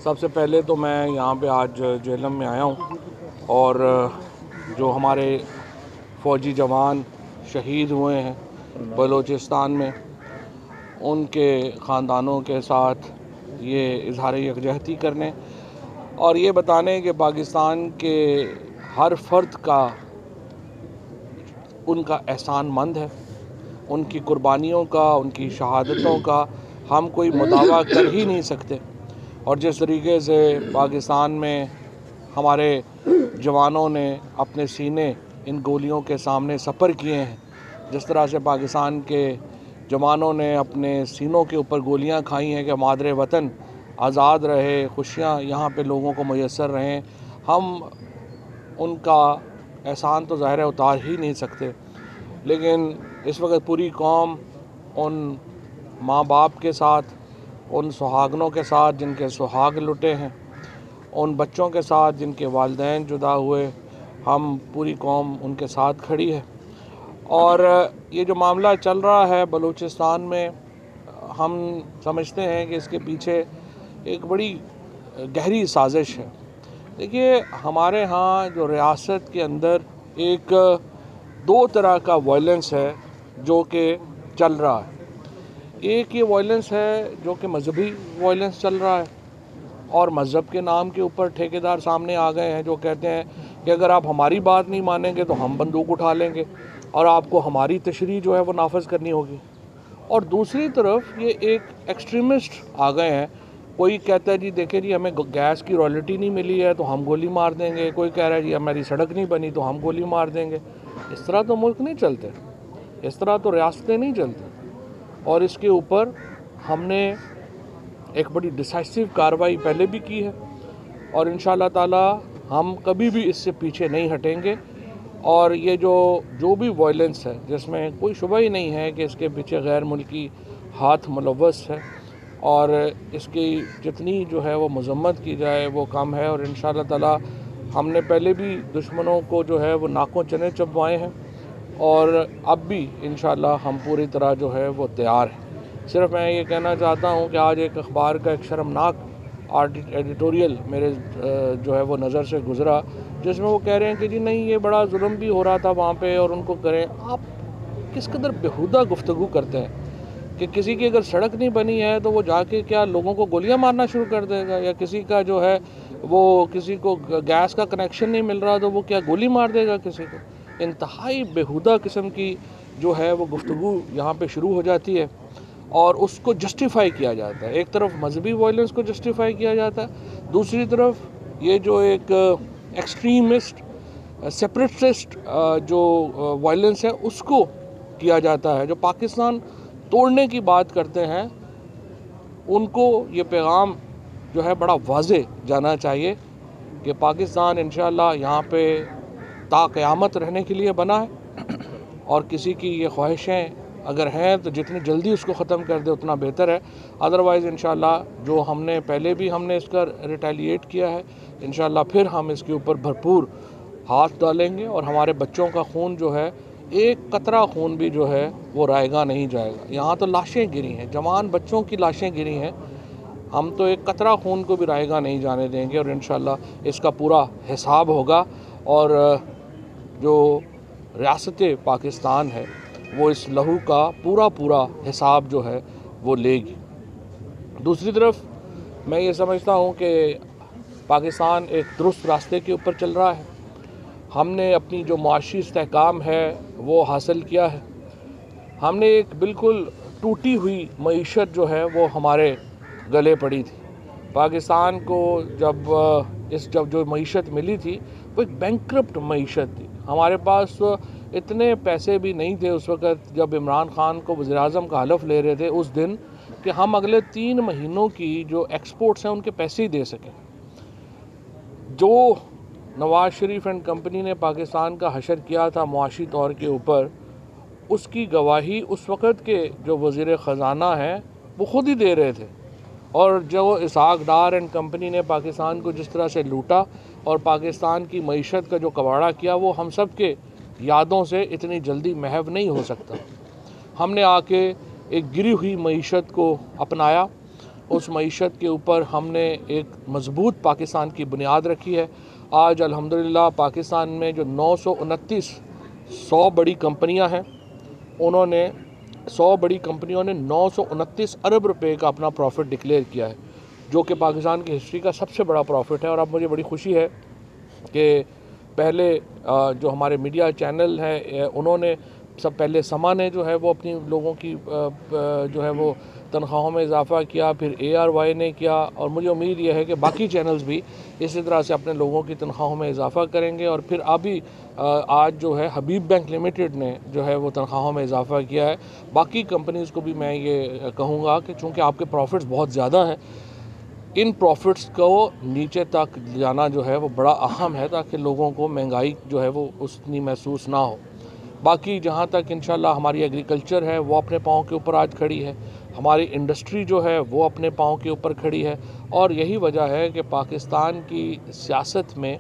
سب سے پہلے تو میں یہاں پہ آج جہلم میں آیا ہوں اور جو ہمارے فوجی جوان شہید ہوئے ہیں بلوچستان میں ان کے خاندانوں کے ساتھ یہ اظہار یکجہتی کرنے اور یہ بتانے کہ پاکستان کے ہر فرد کا ان کا احسان مند ہے، ان کی قربانیوں کا، ان کی شہادتوں کا ہم کوئی مداوع کر ہی نہیں سکتے۔ اور جس طریقے سے پاکستان میں ہمارے جوانوں نے اپنے سینے ان گولیوں کے سامنے سپر کیے ہیں، جس طرح سے پاکستان کے جوانوں نے اپنے سینوں کے اوپر گولیاں کھائی ہیں کہ مادر وطن آزاد رہے، خوشیاں یہاں پہ لوگوں کو میسر رہیں، ہم ان کا احسان تو ظاہر ہے اتار ہی نہیں سکتے۔ لیکن اس وقت پوری قوم ان ماں باپ کے ساتھ، ان سہاگنوں کے ساتھ جن کے سہاگ لٹے ہیں، ان بچوں کے ساتھ جن کے والدین جدا ہوئے، ہم پوری قوم ان کے ساتھ کھڑی ہے۔ اور یہ جو معاملہ چل رہا ہے بلوچستان میں، ہم سمجھتے ہیں کہ اس کے پیچھے ایک بڑی گہری سازش ہے۔ دیکھیے، ہمارے ہاں جو ریاست کے اندر ایک دو طرح کا وائلنس ہے جو کہ چل رہا ہے۔ ایک یہ وائلنس ہے جو کہ مذہبی وائلنس چل رہا ہے، اور مذہب کے نام کے اوپر ٹھیکیدار سامنے آ گئے ہیں جو کہتے ہیں کہ اگر آپ ہماری بات نہیں مانیں گے تو ہم بندوق اٹھا لیں گے اور آپ کو ہماری تشریح جو ہے وہ نافذ کرنی ہوگی۔ اور دوسری طرف یہ ایک ایکسٹریمسٹ آ گئے ہیں، کوئی کہتا ہے جی دیکھیں جی ہمیں گیس کی رائلٹی نہیں ملی ہے تو ہم گولی مار دیں گے، کوئی کہہ رہا ہے جی ہماری سڑک نہیں بنی تو ہم گولی مار دیں گے۔ اس طرح تو ملک نہیں چلتے، اس طرح تو ریاستیں نہیں چلتی۔ اور اس کے اوپر ہم نے ایک بڑی ڈیسائسو کارروائی پہلے بھی کی ہے، اور انشاءاللہ تعالی ہم کبھی بھی اس سے پیچھے نہیں ہٹیں گے۔ اور یہ جو بھی وائلنس ہے، جس میں کوئی شبہ ہی نہیں ہے کہ اس کے پیچھے غیر ملکی ہاتھ ملوث ہے، اور اس کی جتنی جو ہے وہ مذمت کی جائے وہ کم ہے۔ اور انشاءاللہ تعالی ہم نے پہلے بھی دشمنوں کو جو ہے وہ ناکوں چنے چبوائے ہیں، اور اب بھی انشاءاللہ ہم پوری طرح جو ہے وہ تیار ہیں۔ صرف میں یہ کہنا چاہتا ہوں کہ آج ایک اخبار کا ایک شرمناک ایڈیٹوریل میرے جو ہے وہ نظر سے گزرا، جس میں وہ کہہ رہے ہیں کہ جی نہیں یہ بڑا ظلم بھی ہو رہا تھا وہاں پہ اور ان کو کریں۔ آپ کس قدر بیہودہ گفتگو کرتے ہیں کہ کسی کی اگر سڑک نہیں بنی ہے تو وہ جا کے کیا لوگوں کو گولیاں مارنا شروع کر دے گا، یا کسی کا جو ہے وہ کسی کو گیس کا کنیکشن نہیں مل رہا تو وہ کیا گولی مار دے گا کسی کو۔ انتہائی بیہودہ قسم کی جو ہے وہ گفتگو یہاں پہ شروع ہو جاتی ہے، اور اس کو جسٹیفائی کیا جاتا ہے۔ ایک طرف مذہبی وائلنس کو جسٹیفائی کیا جاتا ہے، دوسری طرف یہ جو ایک ایکسٹریمسٹ سیپریٹسٹ جو وائلنس ہے اس کو کیا جاتا ہے۔ جو پاکستان توڑنے کی بات کرتے ہیں ان کو یہ پیغام جو ہے بڑا واضح جانا چاہیے کہ پاکستان انشاءاللہ یہاں پہ تا قیامت رہنے کے لیے بنا ہے، اور کسی کی یہ خواہشیں اگر ہیں تو جتنی جلدی اس کو ختم کر دے اتنا بہتر ہے۔ ادروائز انشاءاللہ جو ہم نے پہلے بھی ہم نے اس کا ریٹیلیٹ کیا ہے، انشاءاللہ پھر ہم اس کے اوپر بھرپور ہاتھ ڈالیں گے، اور ہمارے بچوں کا خون جو ہے، ایک قطرہ خون بھی جو ہے وہ رائے گا نہیں جائے گا۔ یہاں تو لاشیں گری ہیں، جوان بچوں کی لاشیں گری ہیں، ہم تو ایک قطرہ خون کو بھی رائے گا نہیں جانے دیں گے، اور انشاءاللہ اس کا پورا حساب ہوگا، اور جو ریاست پاکستان ہے وہ اس لہو کا پورا حساب جو ہے وہ لے گی۔ دوسری طرف میں یہ سمجھتا ہوں کہ پاکستان ایک درست راستے کے اوپر چل رہا ہے۔ ہم نے اپنی جو معاشی استحکام ہے وہ حاصل کیا ہے۔ ہم نے ایک بالکل ٹوٹی ہوئی معیشت جو ہے وہ ہمارے گلے پڑی تھی۔ پاکستان کو جب جو معیشت ملی تھی وہ ایک بینکرپٹ معیشت تھی۔ ہمارے پاس اتنے پیسے بھی نہیں تھے اس وقت جب عمران خان کو وزیر اعظم کا حلف لے رہے تھے اس دن، کہ ہم اگلے 3 مہینوں کی جو ایکسپورٹس ہیں ان کے پیسے ہی دے سکیں۔ جو نواز شریف اینڈ کمپنی نے پاکستان کا حشر کیا تھا معاشی طور کے اوپر، اس کی گواہی اس وقت کے جو وزیر خزانہ ہیں وہ خود ہی دے رہے تھے، اور جو اسحاق ڈار اینڈ کمپنی نے پاکستان کو جس طرح سے لوٹا اور پاکستان کی معیشت کا جو کباڑہ کیا وہ ہم سب کے یادوں سے اتنی جلدی محو نہیں ہو سکتا۔ ہم نے آ کے ایک گری ہوئی معیشت کو اپنایا، اس معیشت کے اوپر ہم نے ایک مضبوط پاکستان کی بنیاد رکھی ہے۔ آج الحمدللہ پاکستان میں جو 100 بڑی کمپنیاں ہیں، انہوں نے 100 بڑی کمپنیوں نے 929 ارب روپے کا اپنا پروفٹ ڈکلیئر کیا ہے، جو کہ پاکستان کی ہسٹری کا سب سے بڑا پروفٹ ہے۔ اور اب مجھے بڑی خوشی ہے کہ پہلے جو ہمارے میڈیا چینل ہیں انہوں نے سب پہلے سما نے جو ہے وہ اپنی لوگوں کی جو ہے وہ تنخواہوں میں اضافہ کیا، پھر ARY نے کیا، اور مجھے امید یہ ہے کہ باقی چینلز بھی اسی طرح سے اپنے لوگوں کی تنخواہوں میں اضافہ کریں گے۔ اور پھر ابھی آج جو ہے حبیب بینک لمیٹڈ نے جو ہے وہ تنخواہوں میں اضافہ کیا ہے۔ باقی کمپنیز کو بھی میں یہ کہوں گا کہ چونکہ آپ کے پروفٹس بہت زیادہ ہیں، ان پروفٹس کو نیچے تک جانا جو ہے وہ بڑا اہم ہے، تاکہ لوگوں کو مہنگائی جو ہے وہ اتنی محسوس نہ ہو۔ باقی جہاں تک انشاءاللہ ہماری ایگریکلچر ہے وہ اپنے پاؤں کے اوپر آج کھڑی ہے، ہماری انڈسٹری جو ہے وہ اپنے پاؤں کے اوپر کھڑی ہے، اور یہی وجہ ہے کہ پاکستان کی سیاست میں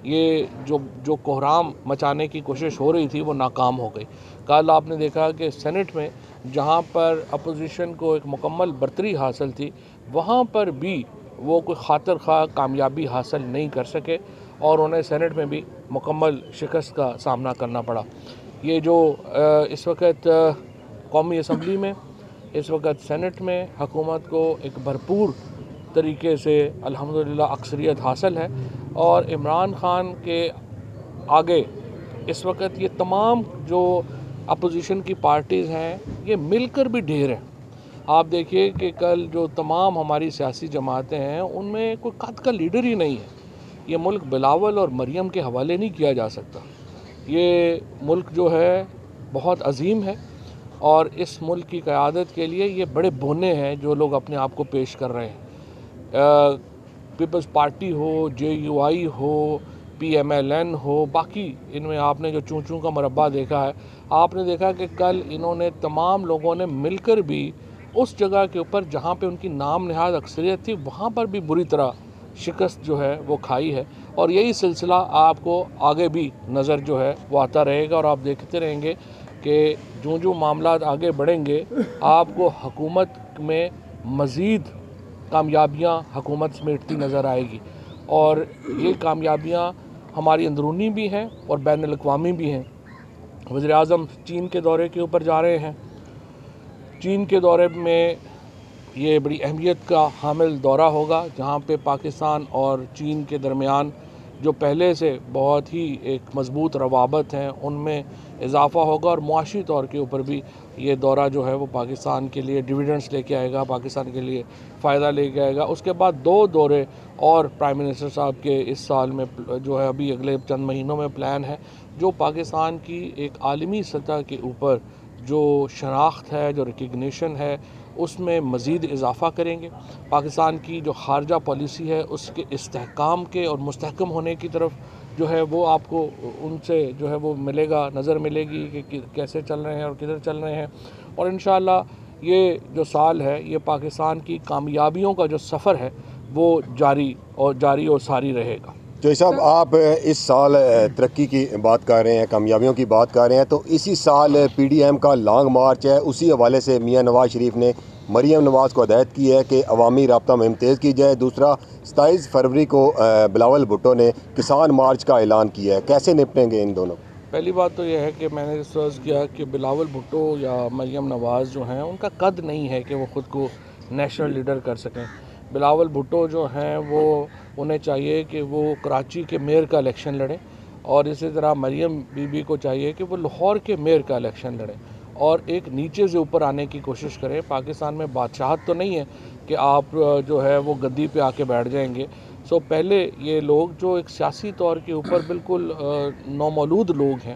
یہ جو کوہرام مچانے کی کوشش ہو رہی تھی وہ ناکام ہو گئی۔ کل آپ نے دیکھا کہ سینٹ میں جہاں پر اپوزیشن کو ایک مکمل برتری حاصل تھی، وہاں پر بھی وہ کوئی خاطر خواہ کامیابی حاصل نہیں کر سکے، اور انہیں سینٹ میں بھی مکمل شکست کا سامنا کرنا پڑا۔ یہ جو اس وقت قومی اسمبلی میں، اس وقت سینٹ میں حکومت کو ایک بھرپور طریقے سے الحمدللہ اکثریت حاصل ہے، اور عمران خان کے آگے اس وقت یہ تمام جو اپوزیشن کی پارٹیز ہیں یہ مل کر بھی ڈھیر ہیں۔ آپ دیکھیے کہ کل جو تمام ہماری سیاسی جماعتیں ہیں ان میں کوئی قد کا لیڈر ہی نہیں ہے۔ یہ ملک بلاول اور مریم کے حوالے نہیں کیا جا سکتا۔ یہ ملک جو ہے بہت عظیم ہے، اور اس ملک کی قیادت کے لیے یہ بڑے بونے ہیں جو لوگ اپنے آپ کو پیش کر رہے ہیں۔ پیپلز پارٹی ہو، JUI ہو، PMLN ہو، باقی ان میں آپ نے جو چوں چوں کا مربع دیکھا ہے، آپ نے دیکھا کہ کل انہوں نے تمام لوگوں نے مل کر بھی اس جگہ کے اوپر جہاں پہ ان کی نام نہاد اکثریت تھی وہاں پر بھی بری طرح شکست جو ہے وہ کھائی ہے، اور یہی سلسلہ آپ کو آگے بھی نظر جو ہے وہ آتا رہے گا، اور آپ دیکھتے رہیں گے کہ جو معاملات آگے بڑھیں گے آپ کو حکومت میں مزید کامیابیاں حکومت سمیٹتی نظر آئے گی، اور یہ کامیابیاں ہماری اندرونی بھی ہیں اور بین الاقوامی بھی ہیں۔ وزیر اعظم چین کے دورے کے اوپر جا رہے ہیں۔ چین کے دورے میں یہ بڑی اہمیت کا حامل دورہ ہوگا، جہاں پہ پاکستان اور چین کے درمیان جو پہلے سے بہت ہی ایک مضبوط روابط ہیں ان میں اضافہ ہوگا، اور معاشی طور کے اوپر بھی یہ دورہ جو ہے وہ پاکستان کے لیے ڈیویڈنڈز لے کے آئے گا، پاکستان کے لیے فائدہ لے کے آئے گا۔ اس کے بعد 2 دورے اور پرائم منسٹر صاحب کے اس سال میں جو ہے ابھی اگلے چند مہینوں میں پلان ہے، جو پاکستان کی ایک عالمی سطح کے اوپر جو شناخت ہے، جو ریکگنیشن ہے، اس میں مزید اضافہ کریں گے۔ پاکستان کی جو خارجہ پالیسی ہے اس کے استحکام کے اور مستحکم ہونے کی طرف جو ہے وہ آپ کو ان سے جو ہے وہ ملے گا، نظر ملے گی کہ کیسے چل رہے ہیں اور کدھر چل رہے ہیں۔ اور انشاءاللہ یہ جو سال ہے یہ پاکستان کی کامیابیوں کا جو سفر ہے وہ جاری اور ساری رہے گا۔ چوہدری صاحب، آپ اس سال ترقی کی بات کر رہے ہیں، کامیابیوں کی بات کر رہے ہیں، تو اسی سال PDM کا لانگ مارچ ہے، اسی حوالے سے میاں نواز شریف نے مریم نواز کو ہدایت کی ہے کہ عوامی رابطہ مہم تیز کی جائے۔ دوسرا 27 فروری کو بلاول بھٹو نے کسان مارچ کا اعلان کیا ہے، کیسے نپٹیں گے ان دونوں؟ پہلی بات تو یہ ہے کہ میں نے سرچ کیا کہ بلاول بھٹو یا مریم نواز جو ہیں ان کا قد نہیں ہے کہ وہ خود کو نیشنل لیڈر کر سکیں۔ بلاول بھٹو جو ہیں وہ انہیں چاہیے کہ وہ کراچی کے میئر کا الیکشن لڑیں، اور اسی طرح مریم بی بی کو چاہیے کہ وہ لاہور کے میئر کا الیکشن لڑیں، اور ایک نیچے سے اوپر آنے کی کوشش کریں۔ پاکستان میں بادشاہت تو نہیں ہے کہ آپ جو ہے وہ گدی پہ آ کے بیٹھ جائیں گے۔ پہلے یہ لوگ جو ایک سیاسی طور کے اوپر بالکل نومولود لوگ ہیں،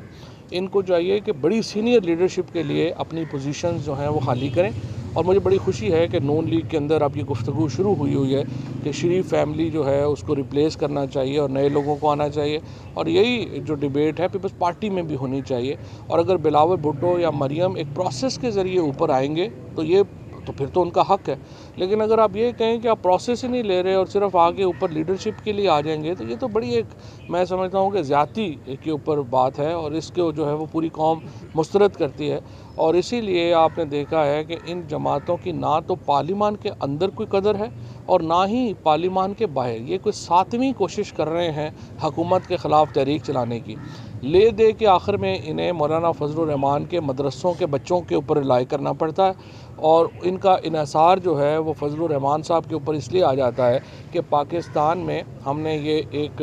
ان کو چاہیے کہ بڑی سینئر لیڈرشپ کے لیے اپنی پوزیشنز جو ہیں وہ خالی کریں۔ اور مجھے بڑی خوشی ہے کہ نون لیگ کے اندر اب یہ گفتگو شروع ہوئی ہے کہ شریف فیملی جو ہے اس کو ریپلیس کرنا چاہیے اور نئے لوگوں کو آنا چاہیے، اور یہی جو ڈیبیٹ ہے پیپلز پارٹی میں بھی ہونی چاہیے۔ اور اگر بلاول بھٹو یا مریم ایک پروسیس کے ذریعے اوپر آئیں گے تو یہ تو پھر تو ان کا حق ہے. لیکن اگر آپ یہ کہیں کہ آپ پروسیس ہی نہیں لے رہے اور صرف آگے اوپر لیڈرشپ کے لیے آ جائیں گے تو یہ تو بڑی ایک میں سمجھتا ہوں کہ زیادتی کے اوپر بات ہے اور اس کو جو ہے وہ پوری قوم مسترد کرتی ہے. اور اسی لیے آپ نے دیکھا ہے کہ ان جماعتوں کی نہ تو پارلیمان کے اندر کوئی قدر ہے اور نہ ہی پارلیمان کے باہر. یہ کوئی 7ویں کوشش کر رہے ہیں حکومت کے خلاف تحریک چلانے کی. لے دے کے آخر میں انہیں مولانا فضل الرحمان کے مدرسوں کے بچوں کے اوپر رلائی کرنا پڑتا ہے اور ان کا انحصار جو ہے وہ فضل الرحمان صاحب کے اوپر اس لیے آ جاتا ہے کہ پاکستان میں ہم نے یہ ایک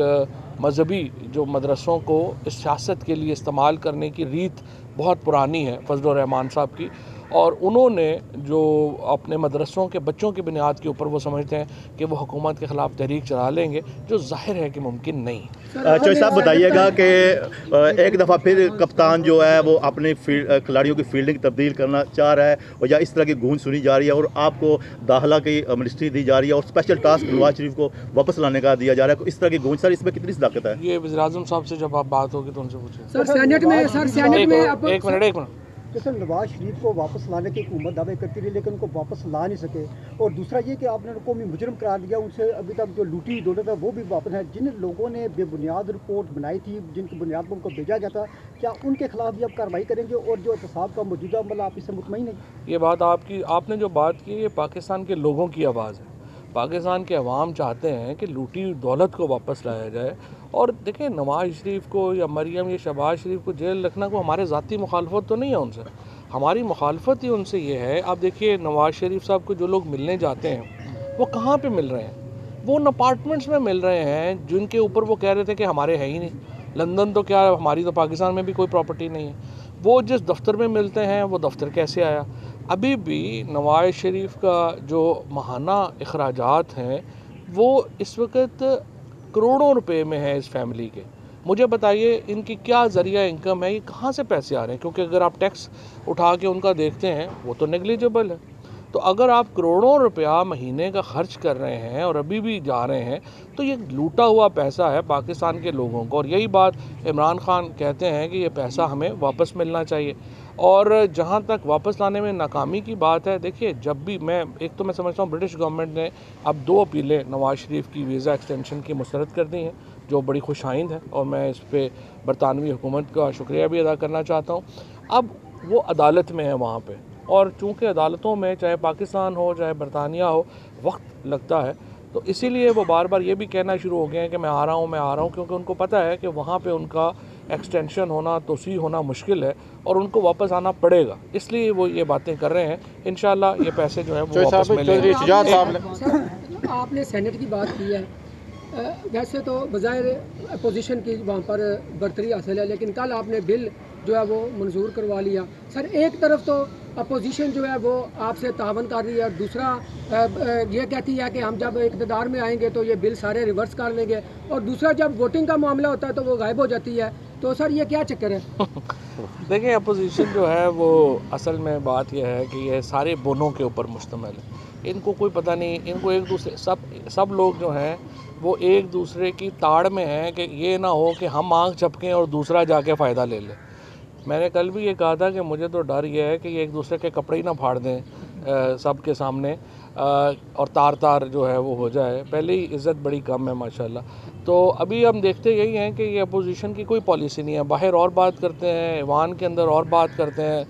مذہبی جو مدرسوں کو اس سیاست کے لیے استعمال کرنے کی ریت بہت پرانی ہے فضل الرحمان صاحب کی. اور انہوں نے جو اپنے مدرسوں کے بچوں کی بنیاد کے اوپر وہ سمجھتے ہیں کہ وہ حکومت کے خلاف تحریک چلا لیں گے جو ظاہر ہے کہ ممکن نہیں. چوہدری صاحب بتائیے گا کہ ایک دفعہ پھر کپتان جو ہے وہ اپنے کھلاڑیوں کی فیلڈنگ تبدیل کرنا چاہ رہا ہے اور یا اس طرح کی گونج سنی جا رہی ہے اور آپ کو داخلہ کی منسٹری دی جا رہی ہے اور اسپیشل ٹاسک نواز شریف کو واپس لانے کا دیا جا رہا ہے. اس طرح کی گونج سر اس میں کتنی صداقت ہے؟ یہ وزیر اعظم صاحب سے جب آپ بات ہوگی تو ان سے پوچھیں. سر سینٹ میں ایک منٹ کہ سر نواز شریف کو واپس لانے کی حکومت دعوے کرتی رہی لیکن ان کو واپس لا نہیں سکے. اور دوسرا یہ کہ آپ نے قومی مجرم قرار دیا, ان سے ابھی تک جو لوٹی دولت ہے وہ بھی واپس ہے. جن لوگوں نے بے بنیاد رپورٹ بنائی تھی جن کی بنیاد پر ان کو بھیجا گیا تھا, کیا ان کے خلاف بھی آپ کارروائی کریں گے؟ اور جو احتساب کا موجودہ عمل آپ اس سے مطمئن ہیں؟ یہ بات آپ نے جو بات کی یہ پاکستان کے لوگوں کی آواز ہے. پاکستان کے عوام چاہتے ہیں کہ لوٹی دولت کو واپس لایا جائے. اور دیکھیں نواز شریف کو یا مریم یا شہباز شریف کو جیل رکھنا کو ہمارے ذاتی مخالفت تو نہیں ہے ان سے. ہماری مخالفت ہی ان سے یہ ہے, آپ دیکھیے نواز شریف صاحب کو جو لوگ ملنے جاتے ہیں وہ کہاں پہ مل رہے ہیں؟ وہ ان اپارٹمنٹس میں مل رہے ہیں جن کے اوپر وہ کہہ رہے تھے کہ ہمارے ہیں ہی نہیں. لندن تو کیا ہماری تو پاکستان میں بھی کوئی پراپرٹی نہیں ہے. وہ جس دفتر میں ملتے ہیں وہ دفتر کیسے آیا؟ ابھی بھی نواز شریف کا جو ماہانہ اخراجات ہیں وہ اس وقت کروڑوں روپے میں ہے اس فیملی کے. مجھے بتائیے ان کی کیا ذریعہ انکم ہے, یہ کہاں سے پیسے آ رہے ہیں؟ کیونکہ اگر آپ ٹیکس اٹھا کے ان کا دیکھتے ہیں وہ تو نیگلیجبل ہے. تو اگر آپ کروڑوں روپیہ مہینے کا خرچ کر رہے ہیں اور ابھی بھی جا رہے ہیں تو یہ لوٹا ہوا پیسہ ہے پاکستان کے لوگوں کو. اور یہی بات عمران خان کہتے ہیں کہ یہ پیسہ ہمیں واپس ملنا چاہیے. اور جہاں تک واپس لانے میں ناکامی کی بات ہے, دیکھیے جب بھی میں سمجھتا ہوں برٹش گورنمنٹ نے اب 2 اپیلیں نواز شریف کی ویزا ایکسٹینشن کی مسترد کر دی ہیں جو بڑی خوش آئند ہے اور میں اس پہ برطانوی حکومت کا شکریہ بھی ادا کرنا چاہتا ہوں. اب وہ عدالت میں ہے وہاں پہ, اور چونکہ عدالتوں میں چاہے پاکستان ہو چاہے برطانیہ ہو وقت لگتا ہے, تو اسی لیے وہ بار بار یہ بھی کہنا شروع ہو گئے ہیں کہ میں آ رہا ہوں, کیونکہ ان کو پتہ ہے کہ وہاں پہ ان کا ایکسٹینشن ہونا توسیع ہونا مشکل ہے اور ان کو واپس آنا پڑے گا. اس لیے وہ یہ باتیں کر رہے ہیں. انشاءاللہ یہ پیسے جو ہیں وہ واپس ملیں گے. آپ نے سینٹ کی بات کی ہے, ویسے تو بظاہر اپوزیشن کی وہاں پر برتری حاصل ہے, لیکن کل آپ نے بل جو ہے وہ منظور کروا لیا. سر ایک طرف تو اپوزیشن جو ہے وہ آپ سے تعاون کر رہی ہے اور دوسرا یہ کہتی ہے کہ ہم جب اقتدار میں آئیں گے تو یہ بل سارے ریورس کر لیں گے, اور دوسرا جب ووٹنگ کا معاملہ ہوتا ہے تو وہ غائب ہو جاتی ہے. تو سر یہ کیا چکر ہے؟ دیکھیں اپوزیشن جو ہے وہ اصل میں بات یہ ہے کہ یہ سارے بونوں کے اوپر مشتمل ہے. ان کو کوئی پتہ نہیں, ان کو ایک دوسرے سب لوگ جو ہیں وہ ایک دوسرے کی تاڑ میں ہیں کہ یہ نہ ہو کہ ہم آنکھ جھپکیں اور دوسرا جا کے فائدہ لے لے. میں نے کل بھی یہ کہا تھا کہ مجھے تو ڈر یہ ہے کہ یہ ایک دوسرے کے کپڑے ہی نہ پھاڑ دیں سب کے سامنے اور تار جو ہے وہ ہو جائے. پہلے ہی عزت بڑی کم ہے ماشاءاللہ. تو ابھی ہم دیکھتے یہی ہیں کہ یہ اپوزیشن کی کوئی پالیسی نہیں ہے. باہر اور بات کرتے ہیں, ایوان کے اندر اور بات کرتے ہیں,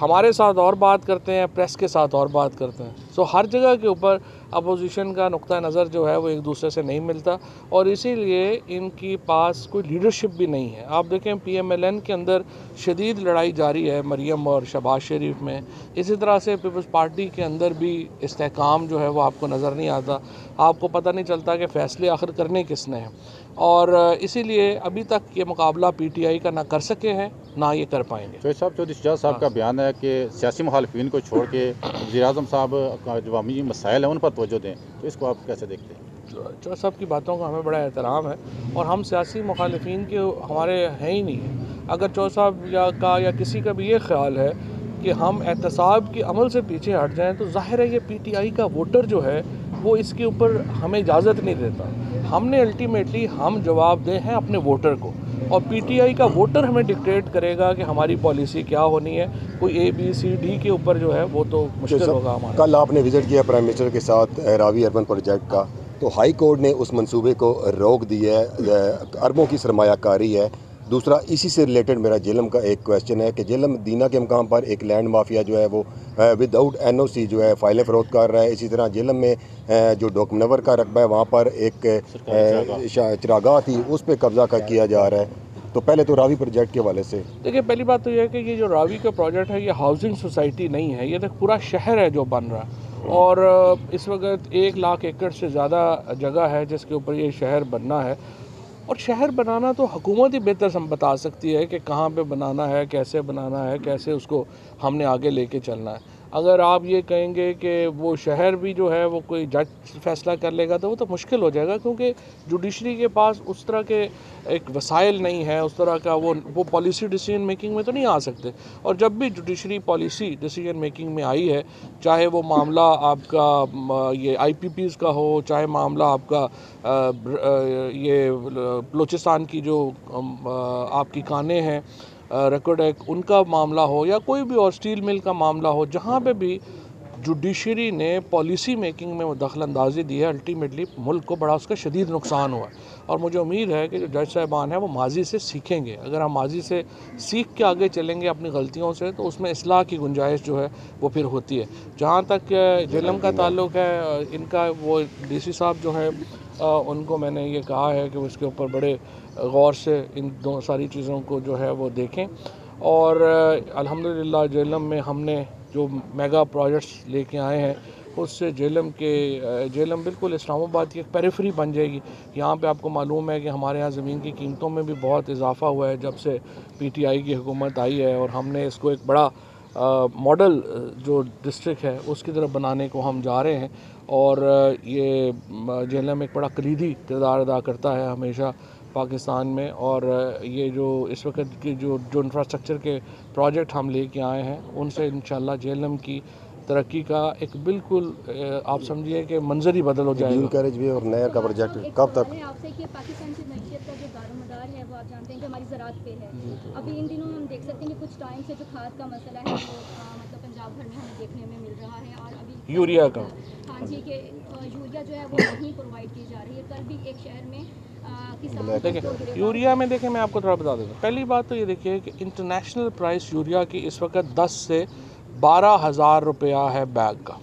ہمارے ساتھ اور بات کرتے ہیں, پریس کے ساتھ اور بات کرتے ہیں. سو ہر جگہ کے اوپر اپوزیشن کا نقطہ نظر جو ہے وہ ایک دوسرے سے نہیں ملتا, اور اسی لیے ان کی پاس کوئی لیڈرشپ بھی نہیں ہے. آپ دیکھیں پی ایم ایل این کے اندر شدید لڑائی جاری ہے مریم اور شہباز شریف میں. اسی طرح سے پیپلز پارٹی کے اندر بھی استحکام جو ہے وہ آپ کو نظر نہیں آتا. آپ کو پتہ نہیں چلتا کہ فیصلے آخر کرنے کس نے ہیں, اور اسی لیے ابھی تک یہ مقابلہ پی ٹی آئی کا نہ کر سکے ہیں نہ یہ کر پائیں گے. چودھری شجاعت صاحب کا بیان ہے کہ سیاسی مخالفین کو چھوڑ کے وزیر اعظم صاحب کا جو عوامی مسائل ہیں ان پر توجہ دیں, تو اس کو آپ کیسے دیکھتے ہیں؟ چودھری صاحب کی باتوں کا ہمیں بڑا احترام ہے, اور ہم سیاسی مخالفین کے ہمارے ہیں ہی نہیں ہیں. اگر چودھری صاحب یا کسی کا بھی یہ خیال ہے کہ ہم احتساب کے عمل سے پیچھے ہٹ جائیں تو ظاہر ہے یہ پی ٹی آئی کا ووٹر جو ہے وہ اس کے اوپر ہمیں اجازت نہیں دیتا. ہم نے الٹیمیٹلی ہم جواب دے ہیں اپنے ووٹر کو, اور پی ٹی آئی کا ووٹر ہمیں ڈکٹیٹ کرے گا کہ ہماری پالیسی کیا ہونی ہے. کوئی ABCD کے اوپر جو ہے وہ تو مشکل ہوگا ہمارا. کل آپ نے وزٹ کیا پرائم منسٹر کے ساتھ راوی اربن پروجیکٹ کا، تو ہائی کورٹ نے اس منصوبے کو روک دی ہے، اربوں کی سرمایہ کاری ہے. دوسرا اسی سے ریلیٹڈ میرا جہلم کا ایک کویشچن ہے کہ جہلم دینا کے مقام پر ایک لینڈ مافیا جو ہے وہ ود آؤٹ NOC جو ہے فائلیں فروخت کر رہا ہے. اسی طرح جہلم میں جو ڈوک منور کا رقبہ ہے وہاں پر ایک چراگاہ تھی، اس پہ قبضہ کیا جا رہا ہے. تو پہلے تو راوی پروجیکٹ کے حوالے سے دیکھیے، پہلی بات تو یہ ہے کہ یہ جو راوی کا پروجیکٹ ہے یہ ہاؤسنگ سوسائٹی نہیں ہے، یہ تو پورا شہر ہے جو بن رہا ہے. اور اس وقت 1 لاکھ ایکڑ سے زیادہ جگہ ہے جس کے اوپر یہ شہر بننا ہے. اور شہر بنانا تو حکومت ہی بہتر بتا سکتی ہے کہ کہاں پہ بنانا ہے، کیسے بنانا ہے، کیسے اس کو ہم نے آگے لے کے چلنا ہے. اگر آپ یہ کہیں گے کہ وہ شہر بھی جو ہے وہ کوئی جج فیصلہ کر لے گا تو وہ تو مشکل ہو جائے گا، کیونکہ جوڈیشری کے پاس اس طرح کے ایک وسائل نہیں ہے، اس طرح کا وہ پالیسی ڈیسیجن میکنگ میں تو نہیں آ سکتے. اور جب بھی جوڈیشری پالیسی ڈیسیجن میکنگ میں آئی ہے، چاہے وہ معاملہ آپ کا یہ IPPs کا ہو، چاہے معاملہ آپ کا یہ بلوچستان کی جو آپ کی کانیں ہیں ریکارڈ ایک ان کا معاملہ ہو، یا کوئی بھی اور اسٹیل مل کا معاملہ ہو، جہاں پہ بھی جوڈیشری نے پالیسی میکنگ میں دخل اندازی دی ہے، الٹیمیٹلی ملک کو بڑا اس کا شدید نقصان ہوا. اور مجھے امید ہے کہ جو جج صاحبان ہیں وہ ماضی سے سیکھیں گے. اگر ہم ماضی سے سیکھ کے آگے چلیں گے اپنی غلطیوں سے تو اس میں اصلاح کی گنجائش جو ہے وہ پھر ہوتی ہے. جہاں تک جہلم کا تعلق ہے، ان کا وہ DC صاحب جو ہے ان کو میں نے یہ کہا ہے کہ اس کے اوپر بڑے غور سے ان ساری چیزوں کو جو ہے وہ دیکھیں. اور الحمدللہ جہلم میں ہم نے جو میگا پروجیکٹس لے کے آئے ہیں اس سے جہلم بالکل اسلام آباد کی ایک پیریفری بن جائے گی. یہاں پہ آپ کو معلوم ہے کہ ہمارے یہاں زمین کی قیمتوں میں بھی بہت اضافہ ہوا ہے جب سے PTI کی حکومت آئی ہے، اور ہم نے اس کو ایک بڑا ماڈل جو ڈسٹرکٹ ہے اس کی طرف بنانے کو ہم جا رہے ہیں. اور یہ جہلم ایک بڑا کلیدی کردار ادا کرتا ہے ہمیشہ پاکستان میں. اور یہ جو اس وقت کی جو انفراسٹرکچر کے پروجیکٹ ہم لے کے آئے ہیں ان سے انشاءاللہ جہلم کی ترقی کا ایک بالکل آپ سمجھیے کہ منظر ہی بدل ہو جائے گا. کیریج وے اور نہر کا پروجیکٹ کب تک؟ آپ سے کہ پاکستان کی معیشت کا جو دار و مدار ہے وہ آپ جانتے ہیں کہ ہماری زراعت پہ ہے. ابھی ان دنوں ہم دیکھ سکتے ہیں کہ کچھ ٹائم سے جو کھاد کا مسئلہ ہے وہ مطلب پنجاب بھر میں ہمیں دیکھنے میں مل رہا ہے. اور ابھی یوریا کا ہاں جی کہ یوریا جو ہے وہ نہیں پرووائڈ کی جا رہی ہے. کل بھی ایک شہر میں دیکھیں یوریا میں دیکھیں میں آپ کو تھوڑا بتا دیتا ہوں. پہلی بات تو یہ دیکھیے کہ انٹرنیشنل پرائس یوریا کی اس وقت 10 سے 12,000 روپیہ ہے بیگ کا.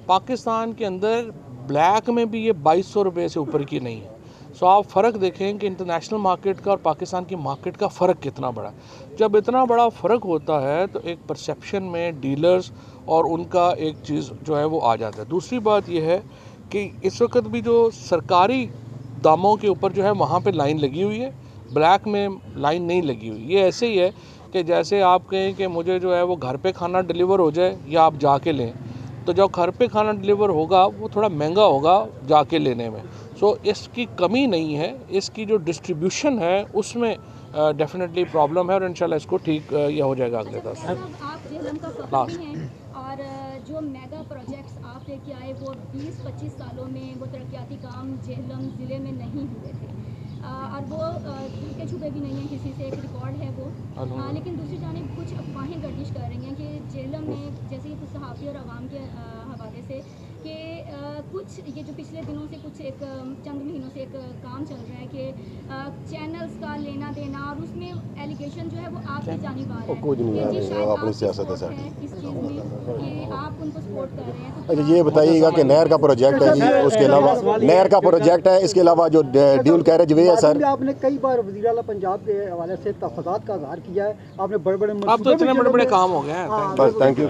پاکستان کے اندر بلیک میں بھی یہ 2200 روپے سے اوپر کی نہیں ہے. سو آپ فرق دیکھیں کہ انٹرنیشنل مارکیٹ کا اور پاکستان کی مارکیٹ کا فرق کتنا بڑا ہے. جب اتنا بڑا فرق ہوتا ہے تو ایک پرسیپشن میں ڈیلرز اور ان کا ایک چیز جو ہے وہ آ جاتا ہے. دوسری بات یہ ہے کہ اس وقت بھی جو سرکاری داموں کے اوپر جو ہے وہاں پہ لائن لگی ہوئی ہے، بلیک میں لائن نہیں لگی ہوئی. یہ ایسے ہی ہے کہ جیسے آپ کہیں کہ مجھے جو ہے وہ گھر پہ کھانا ڈیلیور ہو جائے یا آپ جا کے لیں، تو جب گھر پہ کھانا ڈیلیور ہوگا وہ تھوڑا مہنگا ہوگا جا کے لینے میں. سو اس کی کمی نہیں ہے، اس کی جو ڈسٹریبیوشن ہے اس میں ڈیفینیٹلی پرابلم ہے، اور انشاءاللہ اس کو ٹھیک یہ ہو جائے گا اگلے 10 سال. آپ جہلم کا فخر بھی ہیں، اور جو میگا پروجیکٹس آپ لے کے آئے وہ 20-25 سالوں میں وہ ترقیاتی کام جہلم ضلع میں نہیں ہوئے تھے، اور وہ چھوٹے چھپے بھی نہیں ہیں، کسی سے ایک ریکارڈ ہے وہ. لیکن دوسری جانب کچھ افواہیں گردش کر رہی ہیں کہ جہلم میں جیسے کچھ صحافی اور عوام کے حوالے سے کہ کچھ یہ جو پچھلے دنوں سے کچھ ایک چند مہینوں سے ایک کام چل رہا ہے کہ چینلز کا لینا دینا، اور اس میں ایلیگیشن جو ہے وہ آپ کی جانب آ رہا ہے کچھ نہیں کہ ہے، اپنی سیاست ہے سر. اس چیز میں کہ آپ ان کو سپورٹ کر رہے ہیں. اچھا یہ بتائیے گا کہ نہر کا پروجیکٹ ہے جی، اس کے علاوہ نہر کا پروجیکٹ ہے، اس کے علاوہ جو ڈیول کیریج وے ہے سر. آپ نے کئی بار وزیر اعلیٰ پنجاب کے حوالے سے تحفظات کا اظہار کیا ہے، آپ نے بڑے بڑے اب تو اتنے بڑے بڑے کام ہو گئے ہیں. بس تھینک یو.